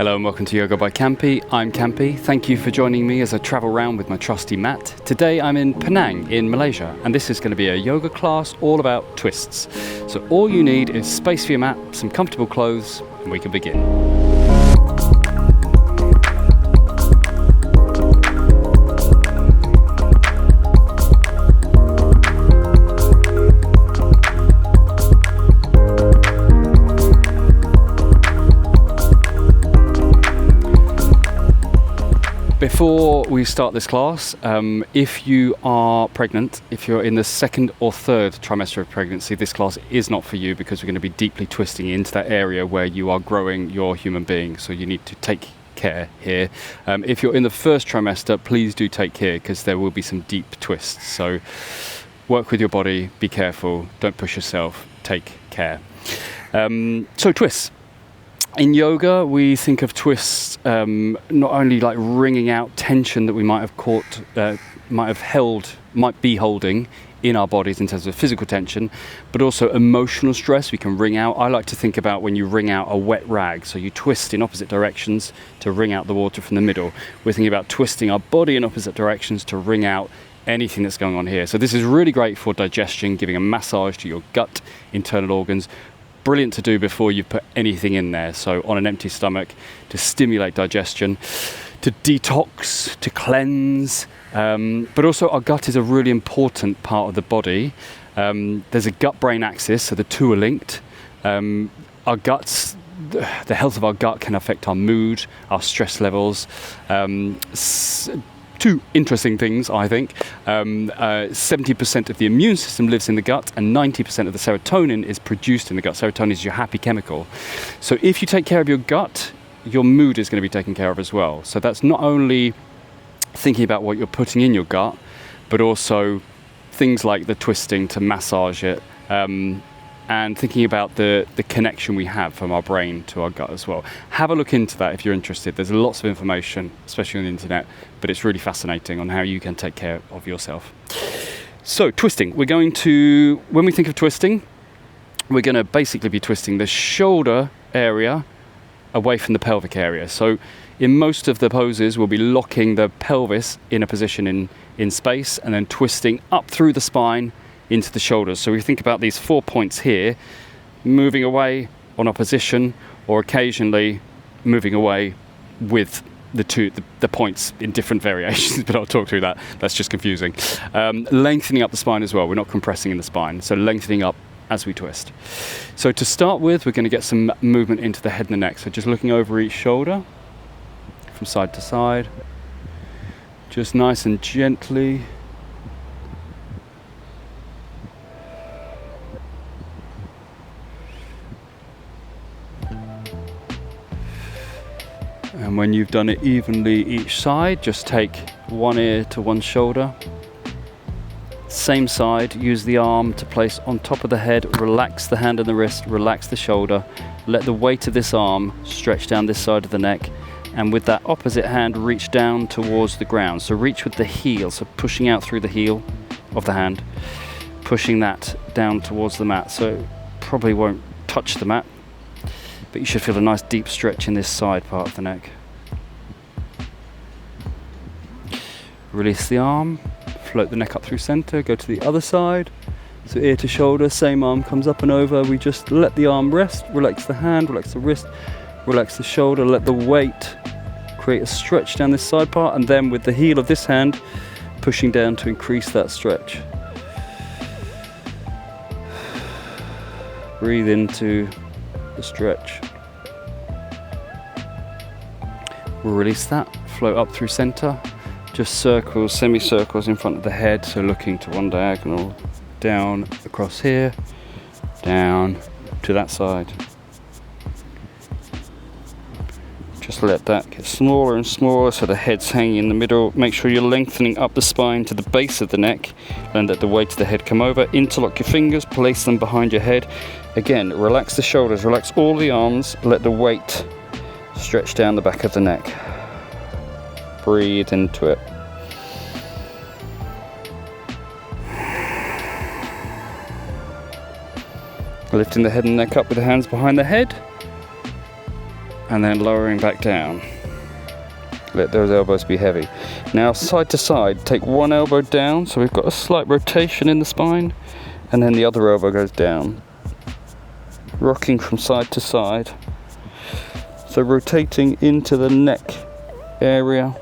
Hello and welcome to Yoga by Campy. I'm Campy. Thank you for joining me as I travel around with my trusty mat. Today I'm in Penang in Malaysia, and this is going to be a yoga class all about twists. So all you need is space for your mat, some comfortable clothes, and we can begin. Before we start this class, if you are pregnant, if you're in the second or third trimester of pregnancy, this class is not for you because we're going to be deeply twisting into that area where you are growing your human being. So you need to take care here. If you're in the first trimester, please do take care because there will be some deep twists. So work with your body, be careful, don't push yourself, take care. So twists. In yoga, we think of twists not only like wringing out tension that we might have caught, might be holding in our bodies in terms of physical tension, but also emotional stress we can wring out. I like to think about when you wring out a wet rag. So you twist in opposite directions to wring out the water from the middle. We're thinking about twisting our body in opposite directions to wring out anything that's going on here. So this is really great for digestion, giving a massage to your gut, internal organs. Brilliant to do before you put anything in there. So on an empty stomach to stimulate digestion, to detox, to cleanse. But also our gut is a really important part of the body. There's a gut-brain axis, so the two are linked. Our guts, the health of our gut can affect our mood, our stress levels. Two interesting things, I think. 70% of the immune system lives in the gut, and 90% of the serotonin is produced in the gut. Serotonin is your happy chemical. So if you take care of your gut, your mood is going to be taken care of as well. So that's not only thinking about what you're putting in your gut, but also things like the twisting to massage it, and thinking about the connection we have from our brain to our gut as well. Have a look into that if you're interested. There's lots of information, especially on the internet, but it's really fascinating on how you can take care of yourself. So twisting, we're going to, when we think of twisting, we're going to basically be twisting the shoulder area away from the pelvic area. So in most of the poses, we'll be locking the pelvis in a position in space and then twisting up through the spine into the shoulders. So we think about these 4 points here, moving away on opposition, or occasionally moving away with the points in different variations, but I'll talk through that. That's just confusing. Lengthening up the spine as well. We're not compressing in the spine, so lengthening up as we twist. So to start with, we're going to get some movement into the head and the neck. So just looking over each shoulder from side to side, just nice and gently. And when you've done it evenly each side, just take one ear to one shoulder. Same side, use the arm to place on top of the head, relax the hand and the wrist, relax the shoulder. Let the weight of this arm stretch down this side of the neck. And with that opposite hand, reach down towards the ground. So reach with the heel, so pushing out through the heel of the hand, pushing that down towards the mat. So probably won't touch the mat, but you should feel a nice deep stretch in this side part of the neck. Release the arm, float the neck up through center, go to the other side. So ear to shoulder, same arm comes up and over. We just let the arm rest, relax the hand, relax the wrist, relax the shoulder, let the weight create a stretch down this side part, and then with the heel of this hand, pushing down to increase that stretch. Breathe into the stretch. We'll release that, float up through center, just circles, semicircles in front of the head, so looking to one diagonal, down across here, down to that side. Just let that get smaller and smaller so the head's hanging in the middle. Make sure you're lengthening up the spine to the base of the neck, and let the weight of the head come over. Interlock your fingers, place them behind your head. Again, relax the shoulders, relax all the arms, let the weight stretch down the back of the neck. Breathe into it. Lifting the head and neck up with the hands behind the head. and then lowering back down. Let those elbows be heavy. Now side to side, take one elbow down, so we've got a slight rotation in the spine, and then the other elbow goes down. Rocking from side to side. So rotating into the neck area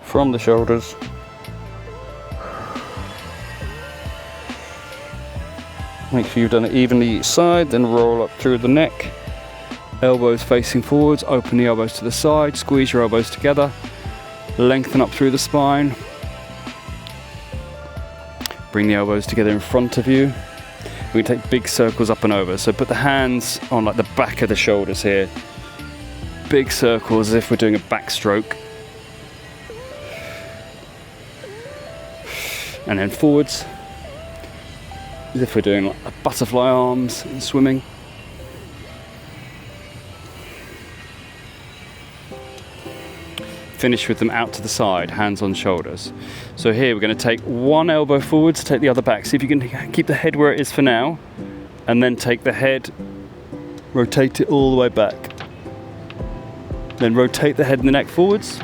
from the shoulders. Make sure you've done it evenly each side, then roll up through the neck. Elbows facing forwards, open the elbows to the side, squeeze your elbows together, lengthen up through the spine. Bring the elbows together in front of you. We can take big circles up and over. So put the hands on like the back of the shoulders here. Big circles as if we're doing a backstroke. And then forwards, as if we're doing like a butterfly arms in swimming. Finish with them out to the side, hands on shoulders. So here we're going to take one elbow forwards, take the other back. See if you can keep the head where it is for now, and then take the head, rotate it all the way back. Then rotate the head and the neck forwards,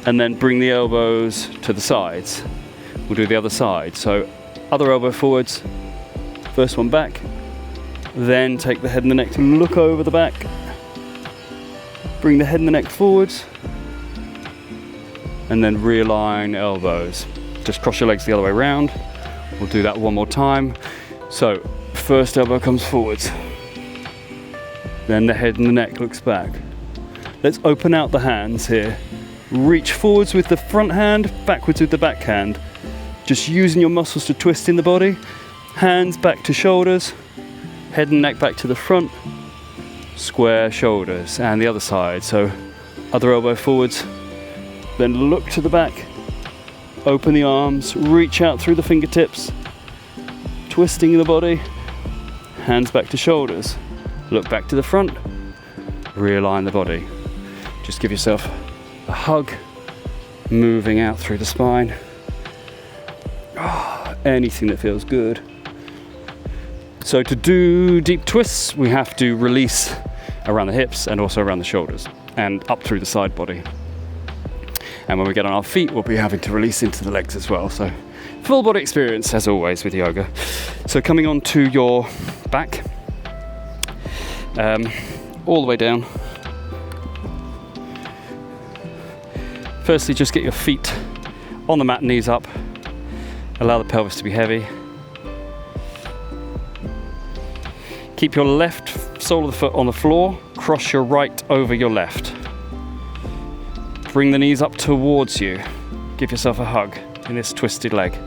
and then bring the elbows to the sides. We'll do the other side. So other elbow forwards, first one back, then take the head and the neck to look over the back. Bring the head and the neck forwards, and then realign elbows. Just cross your legs the other way around. We'll do that one more time. So first elbow comes forwards, then the head and the neck looks back. Let's open out the hands here. Reach forwards with the front hand, backwards with the back hand. Just using your muscles to twist in the body. Hands back to shoulders, head and neck back to the front. Square shoulders, and the other side. So other elbow forwards, then look to the back, open the arms, reach out through the fingertips, twisting the body, hands back to shoulders, look back to the front, realign the body. Just give yourself a hug, moving out through the spine. Anything that feels good. So to do deep twists, we have to release around the hips and also around the shoulders and up through the side body. And when we get on our feet, we'll be having to release into the legs as well. So full body experience as always with yoga. So coming on to your back, all the way down. Firstly, just get your feet on the mat, knees up. Allow the pelvis to be heavy. Keep your left sole of the foot on the floor, cross your right over your left. Bring the knees up towards you. Give yourself a hug in this twisted leg.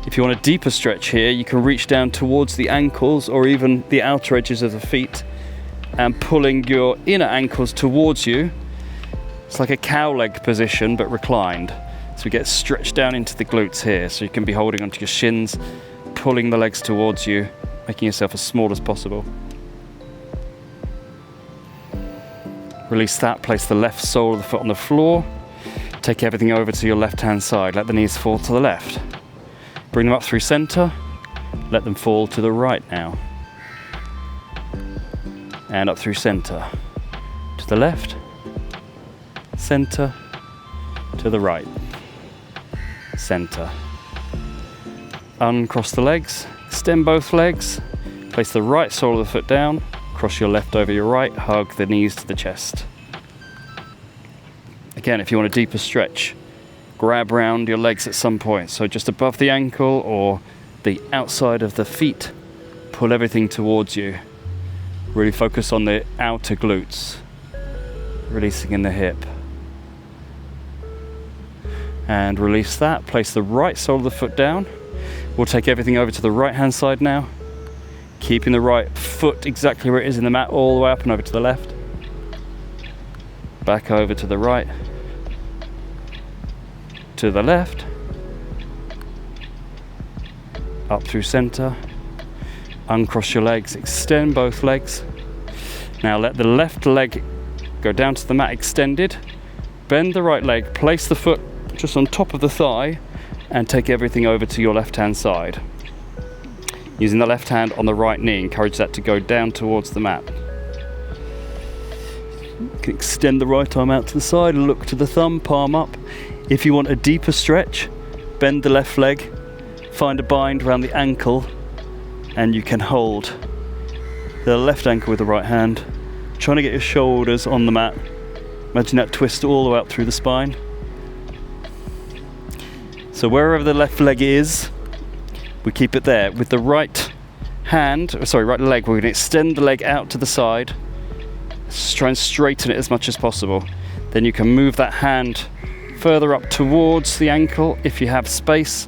If you want a deeper stretch here, you can reach down towards the ankles or even the outer edges of the feet and pulling your inner ankles towards you. It's like a cow leg position but reclined. So we get stretched down into the glutes here, so you can be holding onto your shins, pulling the legs towards you, making yourself as small as possible. Release that, place the left sole of the foot on the floor. Take everything over to your left-hand side. Let the knees fall to the left. Bring them up through center. Let them fall to the right now. And up through center. To the left. Center. To the right. Center. Uncross the legs. Extend both legs. Place the right sole of the foot down. Cross your left over your right. Hug the knees to the chest. Again, if you want a deeper stretch, grab round your legs at some point. So just above the ankle or the outside of the feet. Pull everything towards you. Really focus on the outer glutes. Releasing in the hip. And release that. Place the right sole of the foot down. We'll take everything over to the right hand side now. Keeping the right foot exactly where it is in the mat, all the way up and over to the left. Back over to the right. To the left. Up through center. Uncross your legs, extend both legs. Now let the left leg go down to the mat extended. Bend the right leg, place the foot just on top of the thigh and take everything over to your left hand side. Using the left hand on the right knee, encourage that to go down towards the mat. You can extend the right arm out to the side, look to the thumb, palm up. If you want a deeper stretch, bend the left leg, find a bind around the ankle, and you can hold the left ankle with the right hand, trying to get your shoulders on the mat. Imagine that twist all the way up through the spine. So wherever the left leg is, we keep it there. With the right leg, we're going to extend the leg out to the side. Just try and straighten it as much as possible. Then you can move that hand further up towards the ankle if you have space.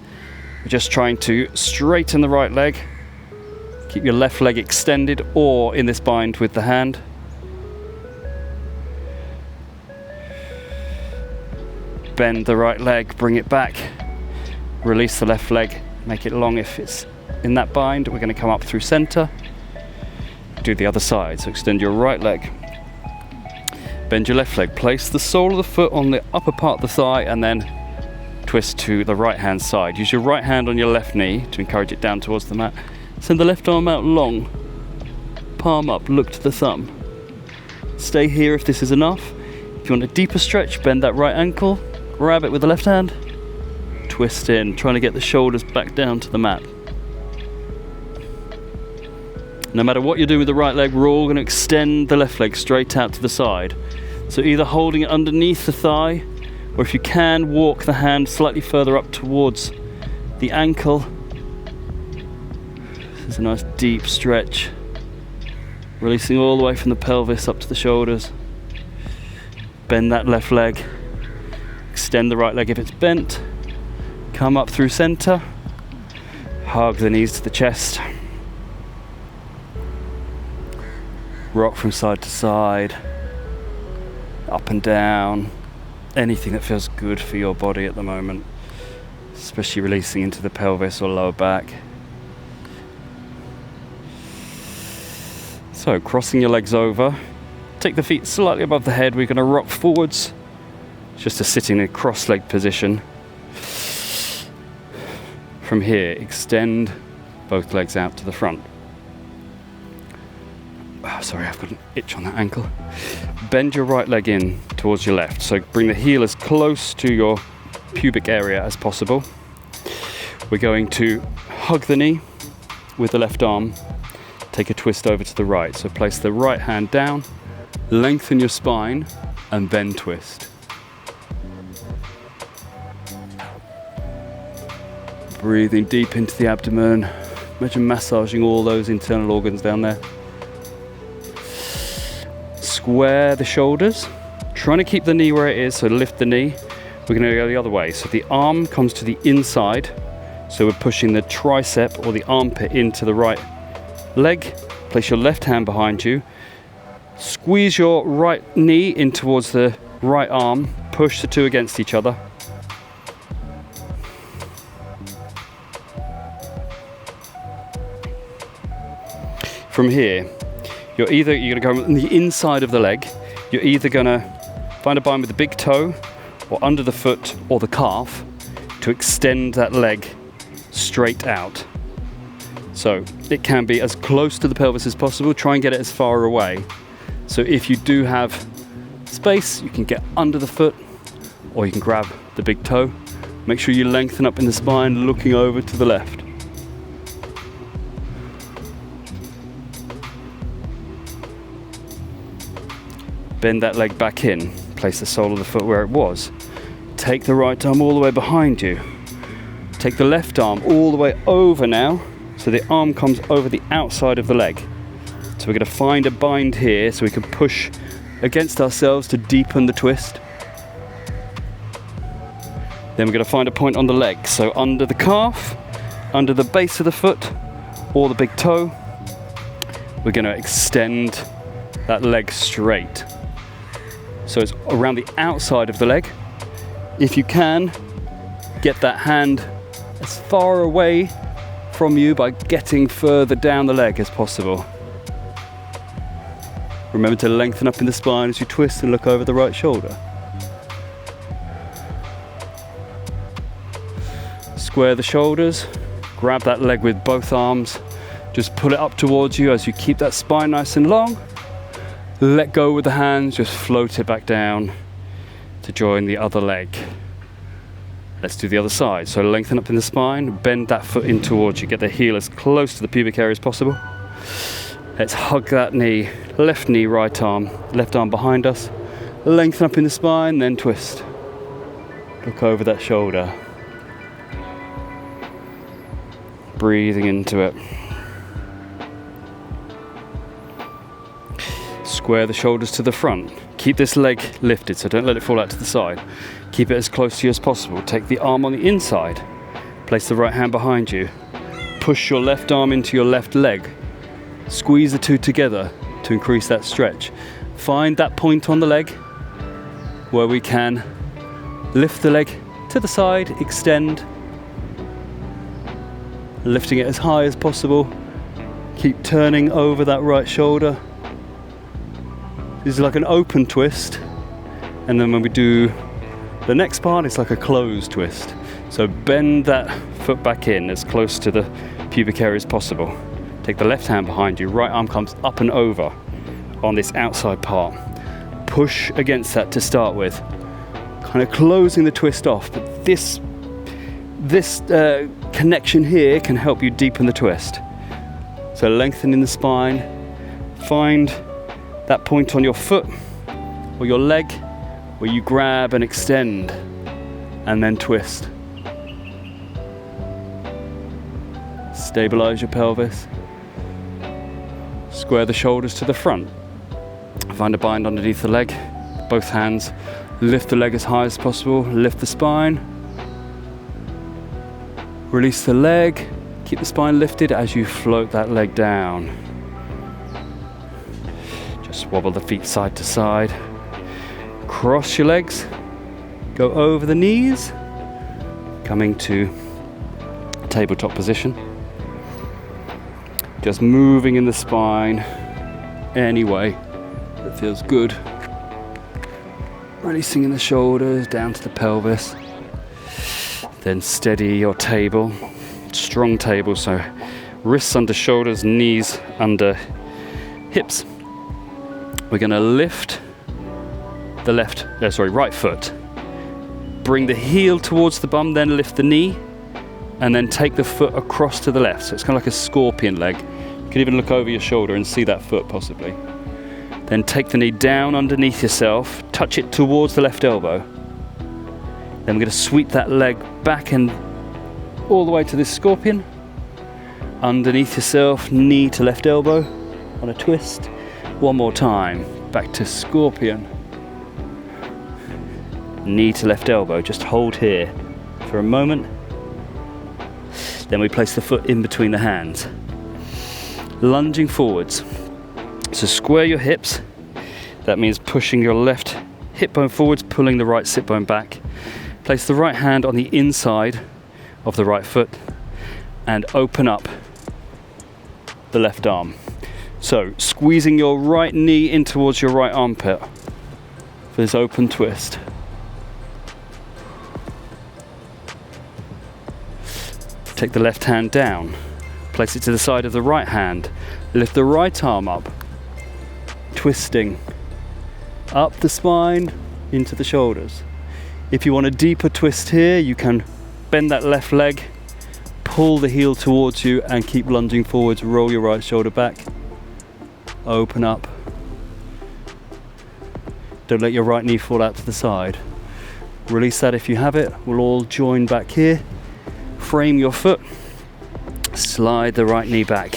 We're just trying to straighten the right leg. Keep your left leg extended or in this bind with the hand. Bend the right leg, bring it back. Release the left leg, make it long if it's in that bind. We're going to come up through center. Do the other side, so extend your right leg. Bend your left leg, place the sole of the foot on the upper part of the thigh and then twist to the right hand side. Use your right hand on your left knee to encourage it down towards the mat. Send the left arm out long, palm up, look to the thumb. Stay here if this is enough. If you want a deeper stretch, bend that right ankle, grab it with the left hand, twist in, trying to get the shoulders back down to the mat. No matter what you're doing with the right leg, we're all going to extend the left leg straight out to the side. So either holding it underneath the thigh, or if you can, walk the hand slightly further up towards the ankle. This is a nice deep stretch, releasing all the way from the pelvis up to the shoulders. Bend that left leg, extend the right leg if it's bent, come up through center, hug the knees to the chest. Rock from side to side, up and down, anything that feels good for your body at the moment, especially releasing into the pelvis or lower back. So crossing your legs over, take the feet slightly above the head, we're going to rock forwards, just to sitting in a cross-legged position. From here, extend both legs out to the front. Oh, sorry, I've got an itch on that ankle. Bend your right leg in towards your left. So bring the heel as close to your pubic area as possible. We're going to hug the knee with the left arm. Take a twist over to the right. So place the right hand down, lengthen your spine, and then twist. Breathing deep into the abdomen. Imagine massaging all those internal organs down there. Square the shoulders, trying to keep the knee where it is, so lift the knee. We're going to go the other way, so the arm comes to the inside, so we're pushing the tricep or the armpit into the right leg. Place your left hand behind you, squeeze your right knee in towards the right arm, push the two against each other. From here, you're going to go on the inside of the leg. You're either going to find a bind with the big toe or under the foot or the calf to extend that leg straight out. So it can be as close to the pelvis as possible. Try and get it as far away. So if you do have space, you can get under the foot or you can grab the big toe. Make sure you lengthen up in the spine, looking over to the left. Bend that leg back in, place the sole of the foot where it was. Take the right arm all the way behind you. Take the left arm all the way over now, so the arm comes over the outside of the leg. So we're going to find a bind here so we can push against ourselves to deepen the twist. Then we're going to find a point on the leg, so under the calf, under the base of the foot, or the big toe. We're going to extend that leg straight. So it's around the outside of the leg. If you can, get that hand as far away from you by getting further down the leg as possible. Remember to lengthen up in the spine as you twist and look over the right shoulder. Square the shoulders, grab that leg with both arms, just pull it up towards you as you keep that spine nice and long. Let go with the hands, just float it back down to join the other leg. Let's do the other side. So lengthen up in the spine, bend that foot in towards you, get the heel as close to the pubic area as possible. Let's hug that knee, left knee, right arm, left arm behind us. Lengthen up in the spine, then twist. Look over that shoulder. Breathing into it. Square the shoulders to the front. Keep this leg lifted, so don't let it fall out to the side. Keep it as close to you as possible. Take the arm on the inside. Place the right hand behind you. Push your left arm into your left leg. Squeeze the two together to increase that stretch. Find that point on the leg where we can lift the leg to the side, extend, lifting it as high as possible. Keep turning over that right shoulder. This is like an open twist, and then when we do the next part, it's like a closed twist. So bend that foot back in as close to the pubic area as possible. Take the left hand behind you, right arm comes up and over on this outside part. Push against that to start with, kind of closing the twist off, but this connection here can help you deepen the twist. So lengthening the spine, find that point on your foot or your leg where you grab and extend and then twist. Stabilize your pelvis. Square the shoulders to the front. Find a bind underneath the leg. Both hands. Lift the leg as high as possible. Lift the spine. Release the leg. Keep the spine lifted as you float that leg down. Just wobble the feet side to side. Cross your legs. Go over the knees. Coming to tabletop position. Just moving in the spine any way that feels good. Releasing in the shoulders down to the pelvis. Then steady your table. Strong table, so wrists under shoulders, knees under hips. We're going to lift the right foot. Bring the heel towards the bum, then lift the knee, and then take the foot across to the left. So it's kind of like a scorpion leg. You can even look over your shoulder and see that foot possibly. Then take the knee down underneath yourself, touch it towards the left elbow. Then we're going to sweep that leg back and all the way to this scorpion. Underneath yourself, knee to left elbow on a twist. One more time, back to scorpion. Knee to left elbow, just hold here for a moment. Then we place the foot in between the hands. Lunging forwards. So square your hips. That means pushing your left hip bone forwards, pulling the right sit bone back. Place the right hand on the inside of the right foot and open up the left arm. So squeezing your right knee in towards your right armpit for this open twist. Take the left hand down, place it to the side of the right hand, lift the right arm up, twisting up the spine into the shoulders. If you want a deeper twist here, you can bend that left leg, pull the heel towards you and keep lunging forwards. Roll your right shoulder back, open up. Don't let your right knee fall out to the side. Release that if you have it. We'll all join back here. Frame your foot, slide the right knee back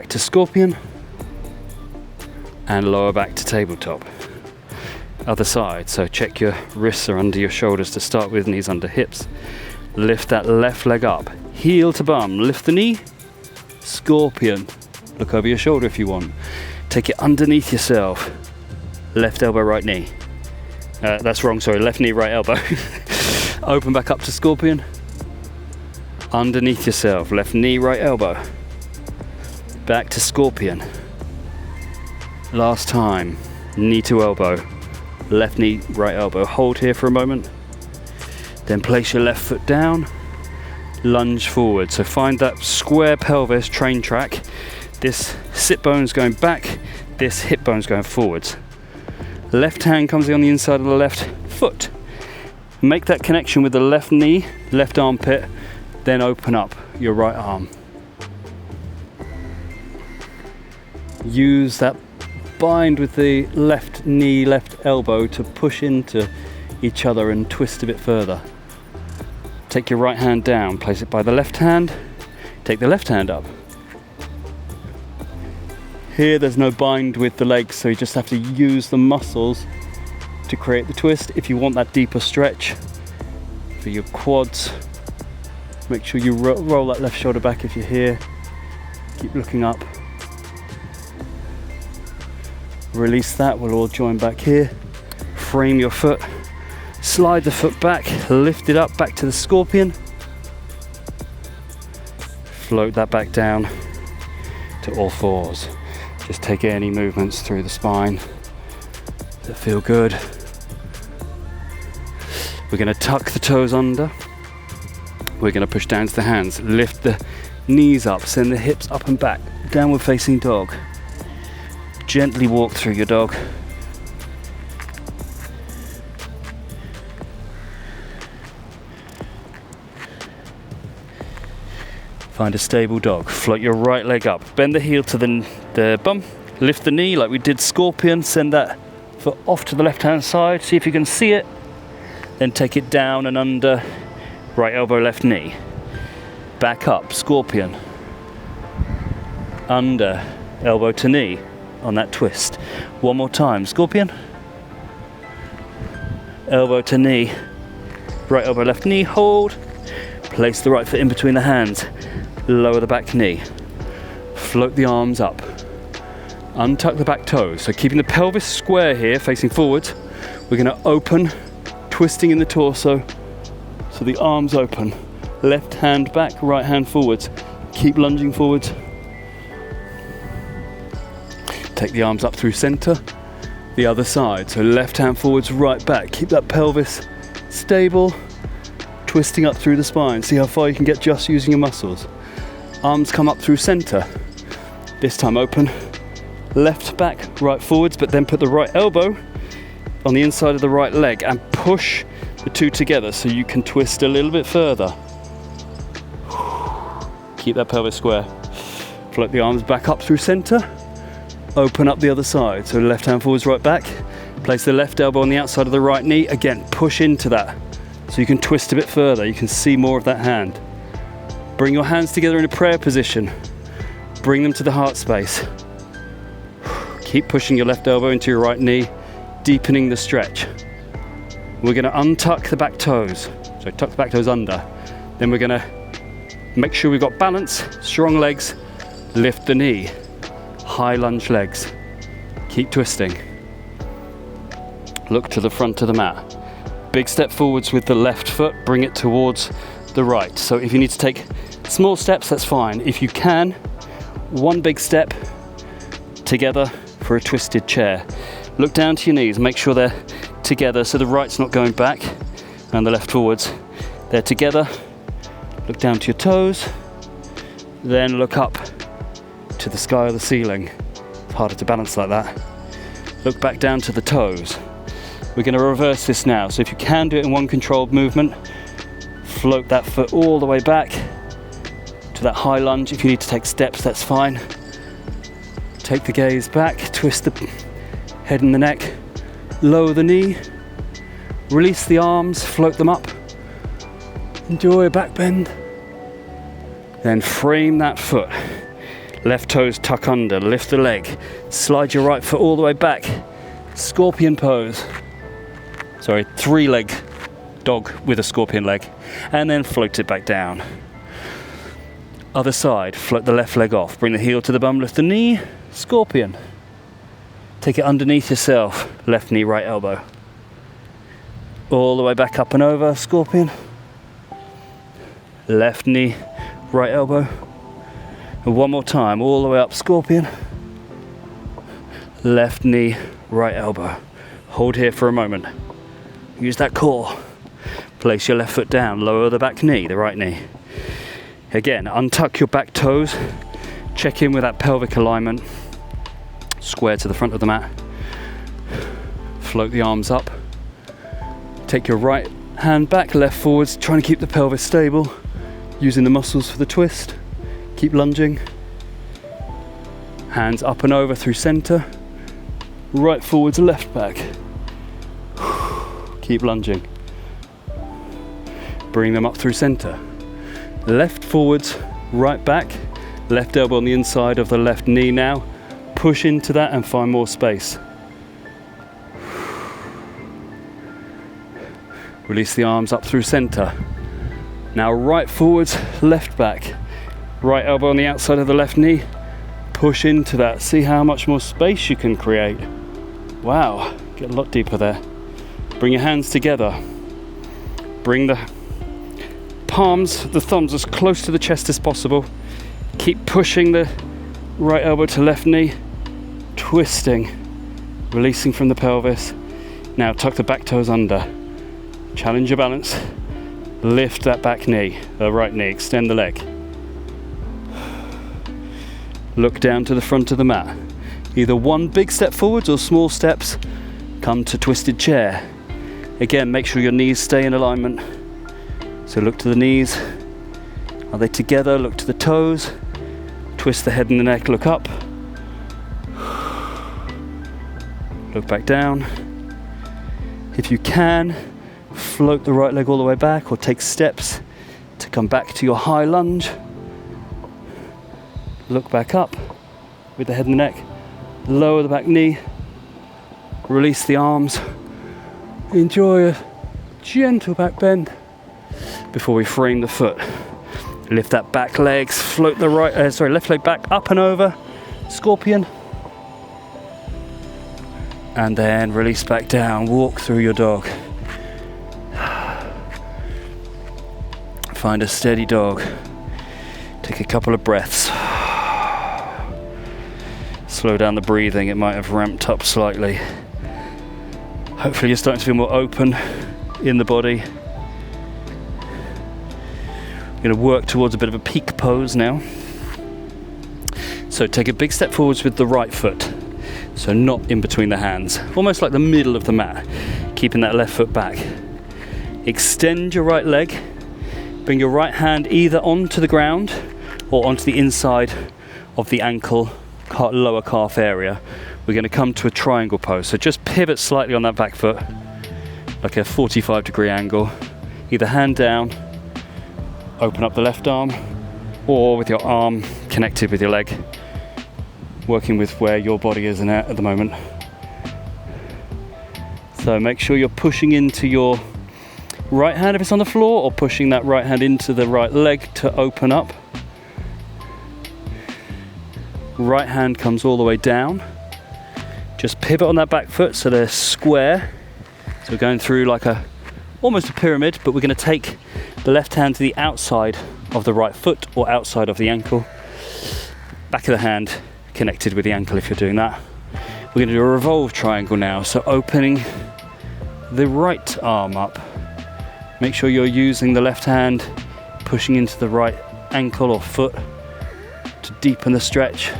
to scorpion and lower back to tabletop. Other side, so check your wrists are under your shoulders to start with, knees under hips. Lift that left leg up, heel to bum, lift the knee, scorpion. Look over your shoulder if you want. Take it underneath yourself, left elbow, right knee. That's wrong, sorry, left knee, right elbow. Open back up to scorpion. Underneath yourself, left knee, right elbow. Back to scorpion. Last time, knee to elbow, left knee, right elbow. Hold here for a moment. Then place your left foot down, lunge forward. So find that square pelvis, train track. This sit bone's going back, this hip bone's going forwards. Left hand comes in on the inside of the left foot. Make that connection with the left knee, left armpit, then open up your right arm. Use that bind with the left knee, left elbow to push into each other and twist a bit further. Take your right hand down, place it by the left hand, take the left hand up. Here there's no bind with the legs, so you just have to use the muscles to create the twist. If you want that deeper stretch for your quads, make sure you roll that left shoulder back if you're here. Keep looking up. Release that, we'll all join back here. Frame your foot, slide the foot back, lift it up back to the scorpion. Float that back down to all fours. Just take any movements through the spine that feel good. We're going to tuck the toes under. We're going to push down to the hands. Lift the knees up, send the hips up and back. Downward facing dog. Gently walk through your dog. Find a stable dog. Float your right leg up. Bend the heel to the bum. Lift the knee like we did scorpion. Send that foot off to the left hand side. See if you can see it. Then take it down and under. Right elbow, left knee. Back up, scorpion. Under, elbow to knee on that twist. One more time, scorpion. Elbow to knee. Right elbow, left knee, hold. Place the right foot in between the hands. Lower the back knee. Float the arms up. Untuck the back toes. So keeping the pelvis square here, facing forwards. We're going to open, twisting in the torso. So the arms open. Left hand back, right hand forwards. Keep lunging forwards. Take the arms up through center. The other side. So left hand forwards, right back. Keep that pelvis stable. Twisting up through the spine. See how far you can get just using your muscles. Arms come up through center. This time open. Left back, right forwards, but then put the right elbow on the inside of the right leg and push the two together so you can twist a little bit further. Keep that pelvis square. Float the arms back up through center. Open up the other side. So left hand forwards, right back. Place the left elbow on the outside of the right knee. Again, push into that so you can twist a bit further. You can see more of that hand. Bring your hands together in a prayer position. Bring them to the heart space. Keep pushing your left elbow into your right knee, deepening the stretch. We're going to untuck the back toes. So tuck the back toes under. Then we're going to make sure we've got balance, strong legs, lift the knee, high lunge legs. Keep twisting. Look to the front of the mat. Big step forwards with the left foot, bring it towards the right. So if you need to take small steps, that's fine. If you can, one big step together for a twisted chair. Look down to your knees, make sure they're together so the right's not going back and the left forwards. They're together. Look down to your toes, then look up to the sky or the ceiling. It's harder to balance like that. Look back down to the toes. We're going to reverse this now, so if you can do it in one controlled movement, float that foot all the way back to that high lunge. If you need to take steps, that's fine. Take the gaze back, twist the head and the neck, lower the knee, release the arms, float them up. Enjoy a back bend. Then frame that foot. Left toes tuck under, lift the leg, slide your right foot all the way back. Scorpion pose. Sorry, 3-leg dog with a scorpion leg. And then float it back down. Other side, float the left leg off. Bring the heel to the bum, lift the knee, scorpion. Take it underneath yourself, left knee, right elbow. All the way back up and over, scorpion. Left knee, right elbow. And one more time, all the way up, scorpion. Left knee, right elbow. Hold here for a moment. Use that core. Place your left foot down, lower the back knee, the right knee. Again, untuck your back toes. Check in with that pelvic alignment. square to the front of the mat. Float the arms up. Take your right hand back, left forwards, trying to keep the pelvis stable, using the muscles for the twist. Keep lunging. Hands up and over through center. Right forwards, left back. Keep lunging. Bring them up through center. Left forwards, right back. Left elbow on the inside of the left knee now. Push into that and find more space. Release the arms up through center. Now right forwards, left back. Right elbow on the outside of the left knee. Push into that. See how much more space you can create. Wow, get a lot deeper there. Bring your hands together. Bring the palms, the thumbs as close to the chest as possible. Keep pushing the right elbow to left knee. Twisting. Releasing from the pelvis. Now tuck the back toes under. Challenge your balance. Lift that back knee, the right knee, extend the leg. Look down to the front of the mat. Either one big step forwards or small steps. Come to twisted chair. Again, make sure your knees stay in alignment. So look to the knees. Are they together? Look to the toes. Twist the head and the neck, look up. Look back down. If you can, float the right leg all the way back or take steps to come back to your high lunge. Look back up with the head and the neck. Lower the back knee. Release the arms. Enjoy a gentle back bend before we frame the foot. Lift that back leg, float the left leg back up and over. Scorpion. And then release back down. Walk through your dog. Find a steady dog. Take a couple of breaths. Slow down the breathing, it might have ramped up slightly. Hopefully you're starting to feel more open in the body. We're going to work towards a bit of a peak pose now. So take a big step forwards with the right foot. So not in between the hands. Almost like the middle of the mat. Keeping that left foot back. Extend your right leg. Bring your right hand either onto the ground or onto the inside of the ankle, lower calf area. We're going to come to a triangle pose. So just pivot slightly on that back foot, like a 45-degree angle. Either hand down, open up the left arm, or with your arm connected with your leg, working with where your body is at the moment. So make sure you're pushing into your right hand if it's on the floor, or pushing that right hand into the right leg to open up. Right hand comes all the way down. Just pivot on that back foot so they're square. So we're going through like almost a pyramid, but we're going to take the left hand to the outside of the right foot or outside of the ankle. Back of the hand connected with the ankle if you're doing that. We're going to do a revolve triangle now. So opening the right arm up. Make sure you're using the left hand, pushing into the right ankle or foot to deepen the stretch.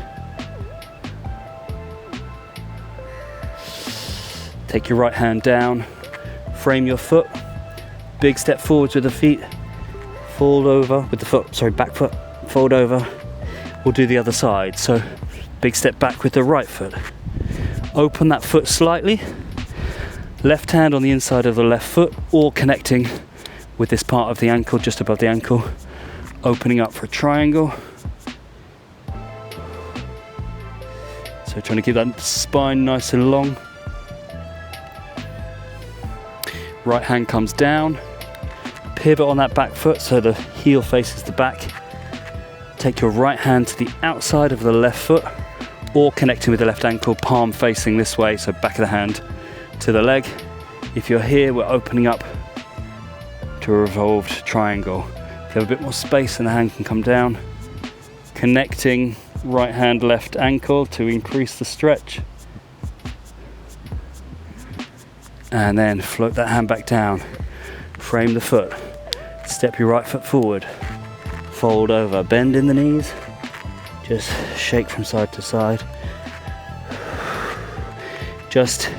Take your right hand down, frame your foot, big step forwards with the feet, fold over with the foot, back foot, fold over. We'll do the other side. So big step back with the right foot. Open that foot slightly, left hand on the inside of the left foot or connecting with this part of the ankle, just above the ankle, opening up for a triangle. So trying to keep that spine nice and long. Right hand comes down, pivot on that back foot so the heel faces the back. Take your right hand to the outside of the left foot or connecting with the left ankle, palm facing this way, so back of the hand to the leg. If you're here, we're opening up to a revolved triangle. If you have a bit more space, then the hand can come down. Connecting right hand, left ankle to increase the stretch. And then float that hand back down. Frame the foot. Step your right foot forward. Fold over. Bend in the knees. Just shake from side to side. Just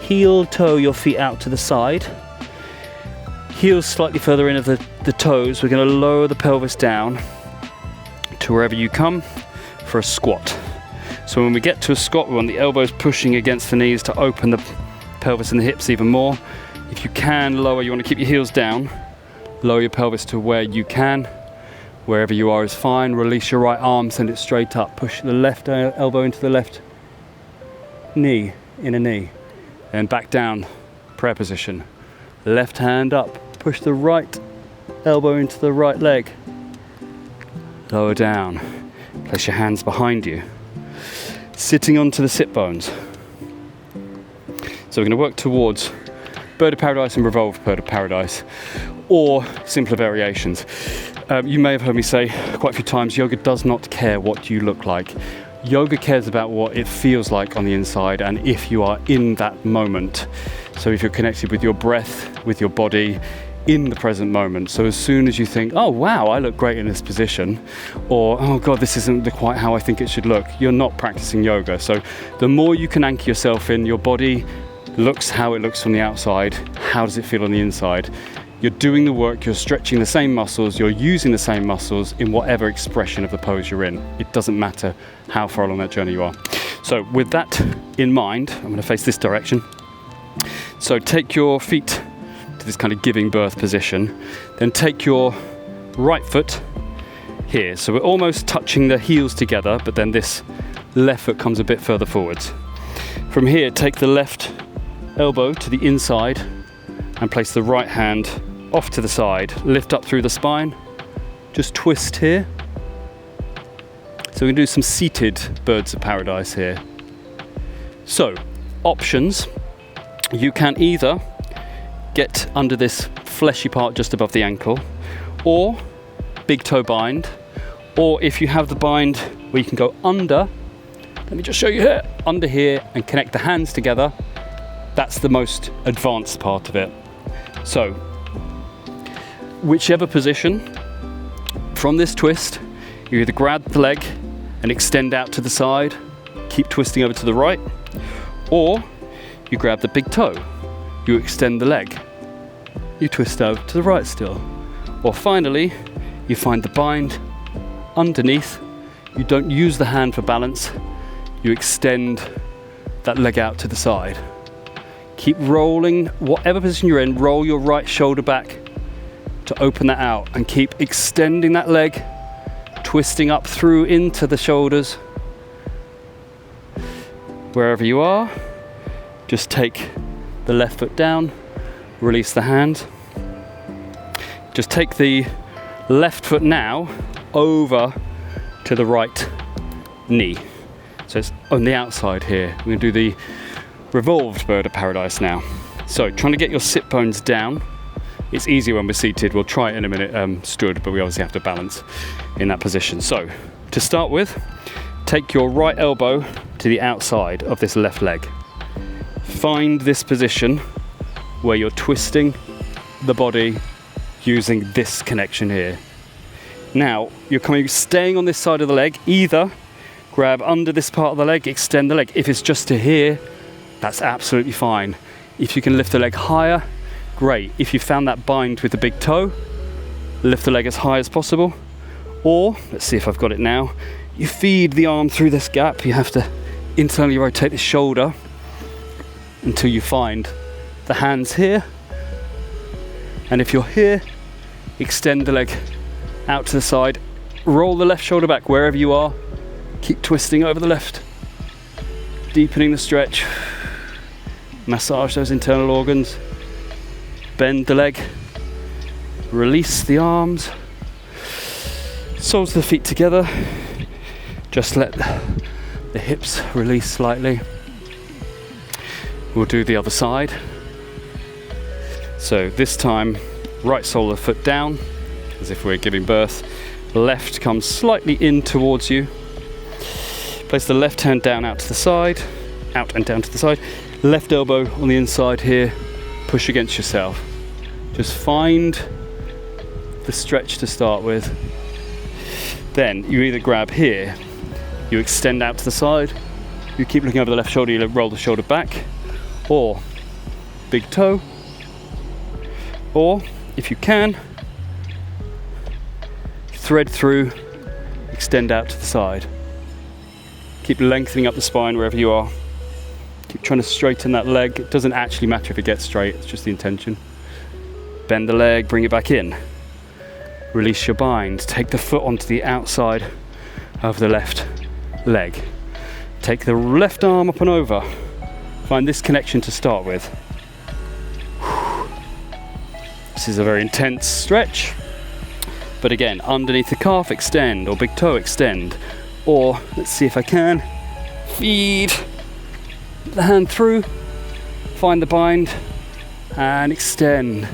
heel toe your feet out to the side. Heels slightly further in of the toes. We're going to lower the pelvis down to wherever you come for a squat. So when we get to a squat, we want the elbows pushing against the knees to open the pelvis and the hips even more. If you can lower, you want to keep your heels down. Lower your pelvis to where you can. Wherever you are is fine. Release your right arm, send it straight up. Push the left elbow into the left knee, inner knee. Then back down, prayer position. Left hand up. Push the right elbow into the right leg. Lower down. Place your hands behind you. Sitting onto the sit bones. So we're going to work towards bird of paradise and revolved bird of paradise, or simpler variations. You may have heard me say quite a few times, yoga does not care what you look like. Yoga cares about what it feels like on the inside and if you are in that moment. So if you're connected with your breath, with your body, in the present moment. So as soon as you think, oh wow, I look great in this position, or oh god, this isn't quite how I think it should look, you're not practicing yoga. So the more you can anchor yourself in, your body looks how it looks from the outside, how does it feel on the inside? You're doing the work, you're stretching the same muscles, you're using the same muscles in whatever expression of the pose you're in. It doesn't matter how far along that journey you are. So with that in mind, I'm going to face this direction. So take your feet to this kind of giving birth position, then take your right foot here. So we're almost touching the heels together, but then this left foot comes a bit further forwards. From here, take the left elbow to the inside and place the right hand off to the side. Lift up through the spine. Just twist here. So we're going to do some seated birds of paradise here. So, options. You can either get under this fleshy part just above the ankle, or big toe bind, or if you have the bind where you can go under, let me just show you here, under here, and connect the hands together. That's the most advanced part of it. So, whichever position, from this twist, you either grab the leg and extend out to the side, keep twisting over to the right, or you grab the big toe, you extend the leg, you twist over to the right still. Or finally, you find the bind underneath, you don't use the hand for balance, you extend that leg out to the side. Keep rolling, whatever position you're in, roll your right shoulder back to open that out and keep extending that leg, twisting up through into the shoulders. Wherever you are, just take the left foot down, release the hand. Just take the left foot now over to the right knee. So it's on the outside here. We're going to do the revolved bird of paradise now. So trying to get your sit bones down. It's easier when we're seated. We'll try it in a minute stood, but we obviously have to balance in that position. So to start with, take your right elbow to the outside of this left leg. Find this position where you're twisting the body using this connection here. Now you're staying on this side of the leg. Either grab under this part of the leg, extend the leg. If it's just to here, that's absolutely fine. If you can lift the leg higher, great. If you found that bind with the big toe, lift the leg as high as possible. Or, let's see if I've got it now, you feed the arm through this gap. You have to internally rotate the shoulder until you find the hands here. And if you're here, extend the leg out to the side. Roll the left shoulder back wherever you are. Keep twisting over the left. Deepening the stretch. Massage those internal organs. Bend the leg. Release the arms. Soles of the feet together. Just let the hips release slightly. We'll do the other side. So this time, right sole of the foot down, as if we're giving birth. Left comes slightly in towards you. Place the left hand down out to the side, out and down to the side. Left elbow on the inside here, push against yourself. Just find the stretch to start with. Then you either grab here, you extend out to the side, You keep looking over the left shoulder, you roll the shoulder back, or big toe, or if you can, thread through, extend out to the side. Keep lengthening up the spine wherever you are. Keep trying to straighten that leg. It doesn't actually matter if it gets straight, it's just the intention. Bend the leg, bring it back in. Release your bind. Take the foot onto the outside of the left leg. Take the left arm up and over. Find this connection to start with. This is a very intense stretch. But again, underneath the calf, extend, or big toe, extend. Or, let's see if I can, feed the hand through, find the bind, and extend.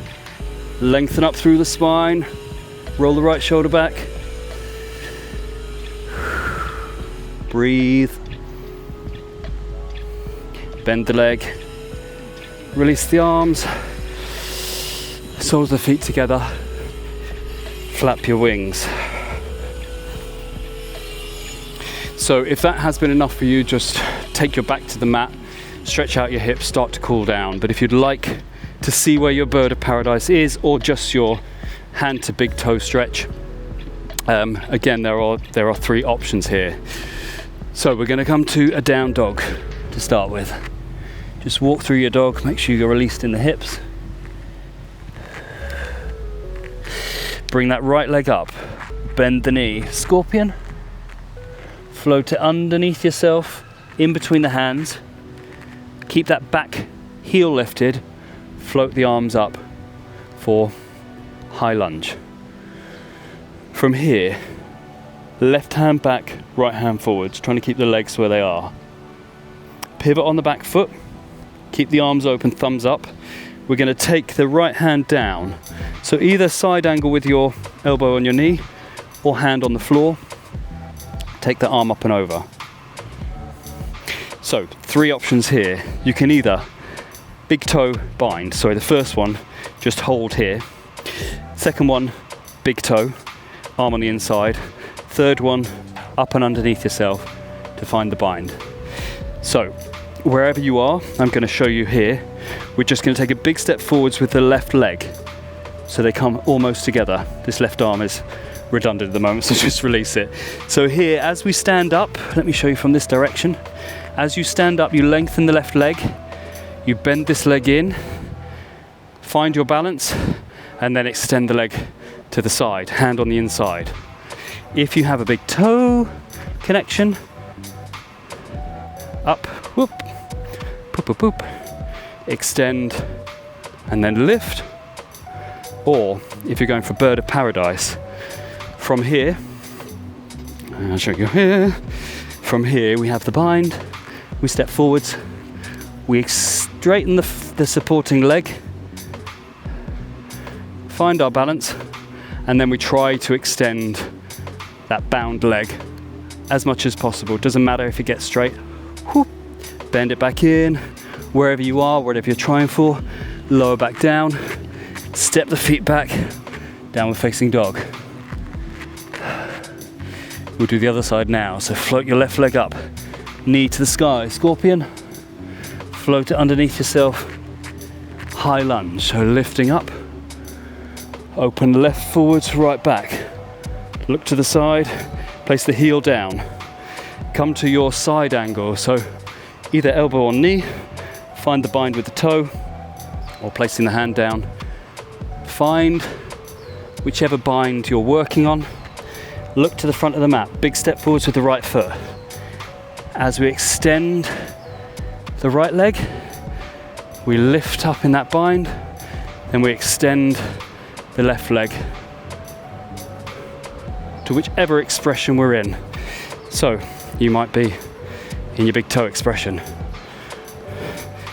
Lengthen up through the spine, roll the right shoulder back. Breathe. Bend the leg. Release the arms. Soles of the feet together. Flap your wings. So if that has been enough for you, just take your back to the mat, stretch out your hips, start to cool down. But if you'd like to see where your bird of paradise is, or just your hand to big toe stretch, again, there are 3 options here. So we're going to come to a down dog to start with. Just walk through your dog, make sure you're released in the hips. Bring that right leg up, bend the knee, scorpion. Float it underneath yourself, in between the hands. Keep that back heel lifted. Float the arms up for high lunge. From here, left hand back, right hand forwards, trying to keep the legs where they are. Pivot on the back foot. Keep the arms open, thumbs up. We're going to take the right hand down. So either side angle with your elbow on your knee or hand on the floor. Take the arm up and over. So 3 options here. You can either big toe bind. So the first one, just hold here. Second one, big toe, arm on the inside. Third one, up and underneath yourself to find the bind. So wherever you are, I'm going to show you here. We're just going to take a big step forwards with the left leg. So they come almost together. This left arm is redundant at the moment, so just release it. So here, as we stand up, let me show you from this direction. As you stand up, you lengthen the left leg, you bend this leg in, find your balance, and then extend the leg to the side, hand on the inside. If you have a big toe connection, up, whoop, poop, poop, poop, extend, and then lift. Or if you're going for bird of paradise, from here, I'll show you here. From here, we have the bind. We step forwards. We straighten the supporting leg. Find our balance, and then we try to extend that bound leg as much as possible. Doesn't matter if it gets straight. Whoop. Bend it back in, wherever you are, whatever you're trying for. Lower back down. Step the feet back. Downward facing dog. We'll do the other side now. So float your left leg up, knee to the sky, scorpion. Float it underneath yourself, high lunge. So lifting up, open left forwards, right back. Look to the side, place the heel down. Come to your side angle. So either elbow on knee, find the bind with the toe, or placing the hand down. Find whichever bind you're working on. Look to the front of the mat, big step forwards with the right foot. As we extend the right leg, we lift up in that bind, then we extend the left leg to whichever expression we're in. So you might be in your big toe expression.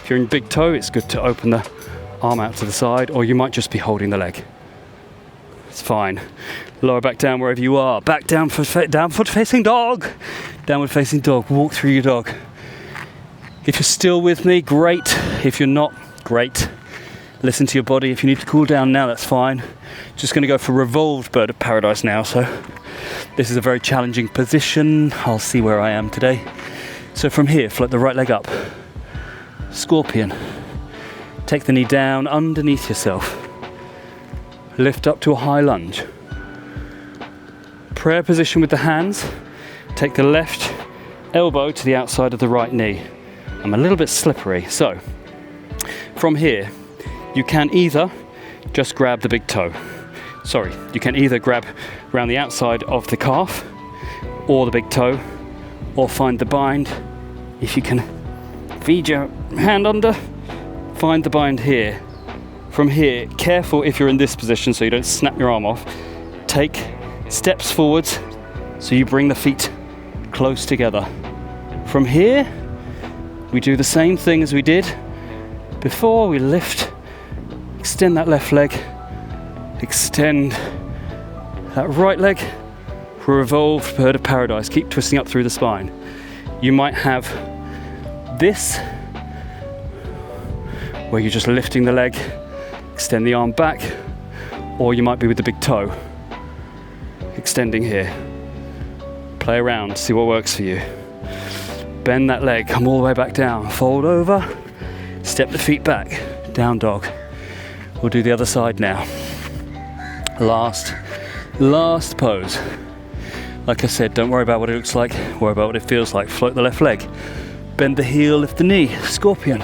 If you're in big toe, it's good to open the arm out to the side, or you might just be holding the leg. It's fine. Lower back down wherever you are. Back down, downward facing dog. Downward facing dog. Walk through your dog. If you're still with me, great. If you're not, great. Listen to your body. If you need to cool down now, that's fine. Just going to go for revolved bird of paradise now. So this is a very challenging position. I'll see where I am today. So from here, float the right leg up. Scorpion. Take the knee down underneath yourself. Lift up to a high lunge. Prayer position with the hands. Take the left elbow to the outside of the right knee. I'm a little bit slippery. So from here, you can either just grab the big toe. Sorry, you can either grab around the outside of the calf or the big toe, or find the bind. If you can feed your hand under, find the bind here. From here, careful if you're in this position so you don't snap your arm off. Take steps forwards so you bring the feet close together. From here, we do the same thing as we did before. We lift, extend that left leg, extend that right leg for a revolved bird of paradise. Keep twisting up through the spine. You might have this, where you're just lifting the leg, extend the arm back, or you might be with the big toe, extending here. Play around, see what works for you. Bend that leg, come all the way back down, fold over, step the feet back, down dog. We'll do the other side now. Last pose. Like I said, don't worry about what it looks like, worry about what it feels like. Float the left leg, bend the heel, lift the knee, scorpion.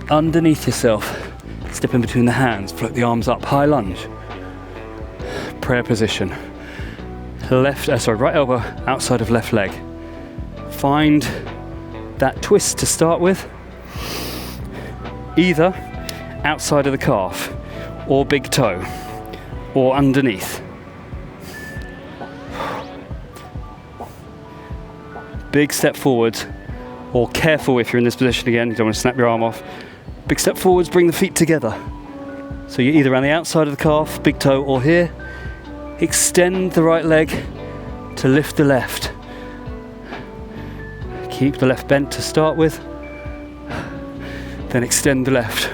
Underneath yourself, step in between the hands, float the arms up, high lunge. Prayer position. Right elbow outside of left leg. Find that twist to start with, either outside of the calf or big toe or underneath. Big step forwards, or careful if you're in this position again, you don't want to snap your arm off. Big step forwards, bring the feet together. So you're either on the outside of the calf, big toe, or here. Extend the right leg to lift the left. Keep the left bent to start with, then extend the left.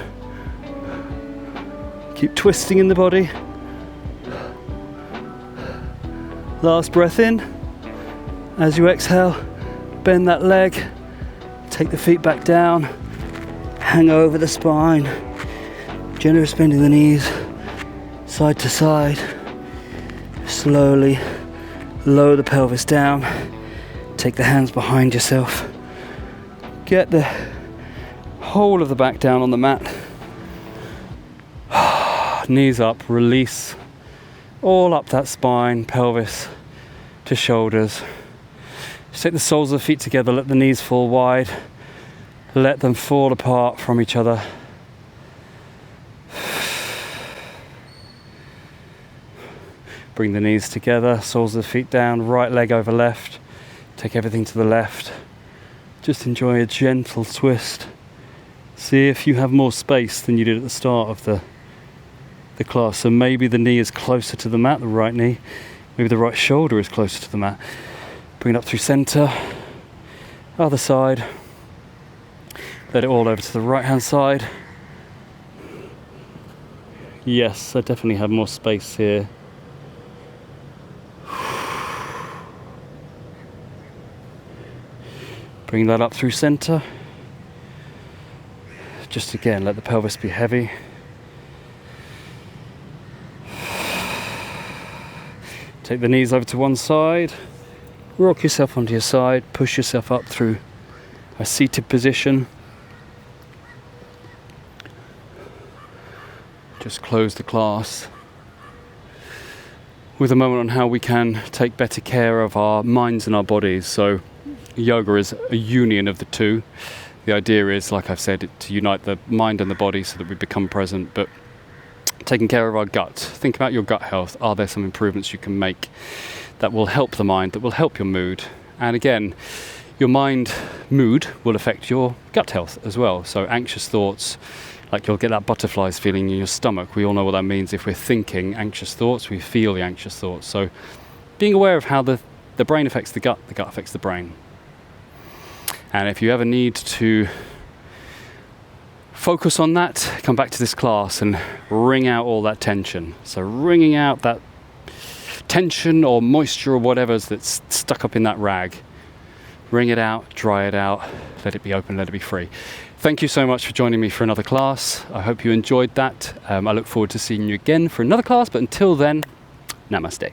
Keep twisting in the body. Last breath in. As you exhale, bend that leg, take the feet back down, hang over the spine, generous bending the knees, side to side. Slowly lower the pelvis down, take the hands behind yourself, get the whole of the back down on the mat, knees up, release all up that spine, pelvis to shoulders. Just take the soles of the feet together, let the knees fall wide, let them fall apart from each other. Bring the knees together, soles of the feet down, right leg over left. Take everything to the left. Just enjoy a gentle twist. See if you have more space than you did at the start of the class. So maybe the knee is closer to the mat, the right knee. Maybe the right shoulder is closer to the mat. Bring it up through center. Other side. Let it all over to the right hand side. Yes, I definitely have more space here. Bring that up through center. Just again, let the pelvis be heavy. Take the knees over to one side. Rock yourself onto your side. Push yourself up through a seated position. Just close the class with a moment on how we can take better care of our minds and our bodies. So yoga is a union of the two. The idea is, like I've said, to unite the mind and the body so that we become present, but taking care of our gut. Think about your gut health. Are there some improvements you can make that will help the mind, that will help your mood? And again, your mind mood will affect your gut health as well. So anxious thoughts, like you'll get that butterflies feeling in your stomach. We all know what that means. If we're thinking anxious thoughts, we feel the anxious thoughts. So being aware of how the brain affects the gut affects the brain. And if you ever need to focus on that, come back to this class and wring out all that tension. So wringing out that tension or moisture or whatever's that's stuck up in that rag. wring it out, dry it out, let it be open, let it be free. Thank you so much for joining me for another class. I hope you enjoyed that. I look forward to seeing you again for another class, but until then, namaste.